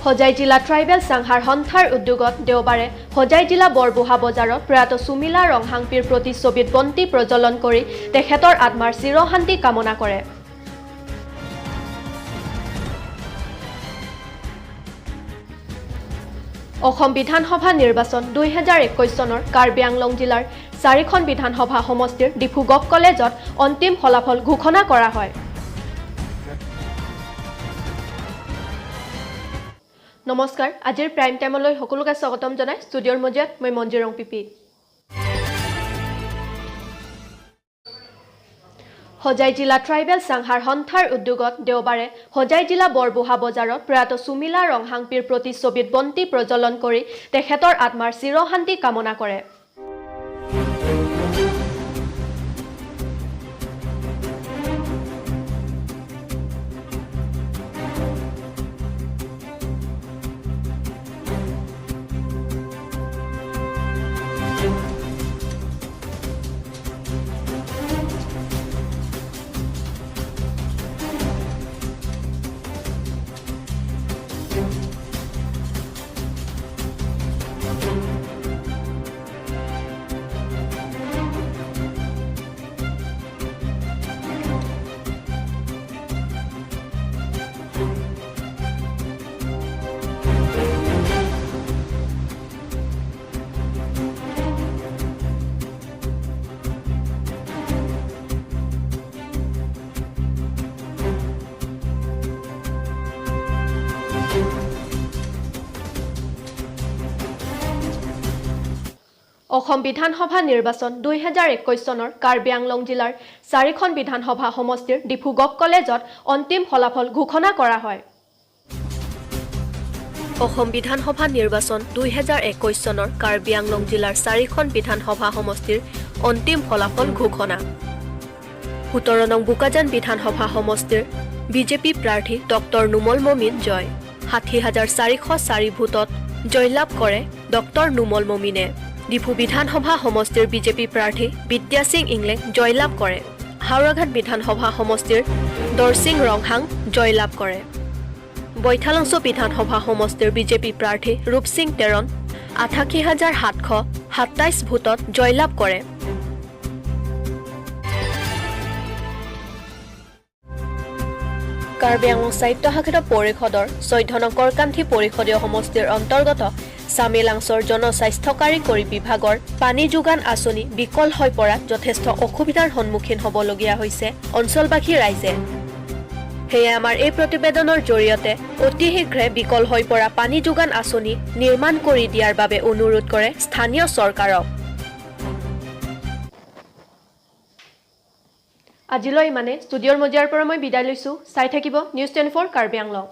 হোজাই জিলা ট্ৰাইবেল সংঘাৰ সন্থাৰ উদ্যোগত দেওবাৰে হোজাই জিলা বৰবুহা বজাৰত প্ৰয়াত সুমিলা ৰংহাংপিৰ প্ৰতিচ্ছবিত বন্তি প্ৰজ্বলন কৰি তেখেতৰ আত্মাৰ চিৰশান্তি কামনা কৰে। অসম বিধানসভা নিৰ্বাচন 2021 চনৰ কাৰ্বি আংলং জিলাৰ 4খন বিধানসভা সমষ্টিৰ ডিফুগক কলেজত অন্তিম ফলাফল ঘোষণা কৰা হয়। নমস্কাৰ, আজিৰ প্ৰাইম টাইমলৈ সকলোকে স্বাগতম জনাই ষ্টুডিঅ'ৰ মজিয়াত মই মঞ্জিৰং পিপি। হোজাই জিলা ট্ৰাইবেল সংঘাৰ সন্থাৰ উদ্যোগত দেওবাৰে হোজাই জিলা বৰবুহা বজাৰত প্ৰয়াত সুমিলা ৰংহাংপিৰ প্ৰতিচ্ছবিত বন্তি প্ৰজ্বলন কৰি তেখেতৰ আত্মাৰ চিৰশান্তি কামনা কৰে। অসম বিধানসভা নিৰ্বাচন 2021 চনৰ কাৰ্বি আংলং জিলাৰ 4খন বিধানসভা সমষ্টিৰ ডিফুগক কলেজত অন্তিম ফলাফল ঘোষণা কৰা হয়। অসম বিধানসভা নিৰ্বাচন 2021 চনৰ কাৰ্বি আংলং জিলাৰ 4খন বিধানসভা সমষ্টিৰ অন্তিম ফলাফল ঘোষণা। 17 নং বোকাজান বিধানসভা সমষ্টিৰ বিজেপি প্ৰাৰ্থী ডক্টৰ নুমল মমিন জয়। 60,404 ভোটত জয়লাভ কৰে ডক্টৰ নুমল মমিনে। ডিফু বিধানসভা সমষ্টিৰ বিজেপি প্ৰাৰ্থী বিদ্যা সিং ইংলেং জয়লাভ কৰে। হাওৰাঘাট বিধানসভা সমষ্টিৰ দৰসিং ৰংহাং জয়লাভ কৰে। বৈঠালংছ বিধানসভা সমষ্টিৰ বিজেপি প্ৰাৰ্থী ৰূপসিং তেৰণ 88,727 ভোটত জয়লাভ কৰে। কাৰ্বি আংলং সাহিত্য শাখিত পৰিষদৰ 14 নং কৰকান্থী পৰিষদীয় সমষ্টিৰ অন্তৰ্গত চামেলাংছৰ জনস্বাস্থ্যকাৰী কৰি বিভাগৰ পানী যোগান আঁচনি বিকল হৈ পৰাত যথেষ্ট অসুবিধাৰ সন্মুখীন হ'বলগীয়া হৈছে অঞ্চলবাসী ৰাইজে। সেয়ে আমাৰ এই প্ৰতিবেদনৰ জৰিয়তে অতি শীঘ্ৰে বিকল হৈ পৰা পানী যোগান আঁচনি নিৰ্মাণ কৰি দিয়াৰ বাবে অনুৰোধ কৰে স্থানীয় চৰকাৰক। আজিলৈ ইমানে। ষ্টুডিঅ'ৰ মজিয়াৰ পৰা মই বিদায় লৈছোঁ। চাই থাকিব নিউজ 24 কাৰ্বি আংলং।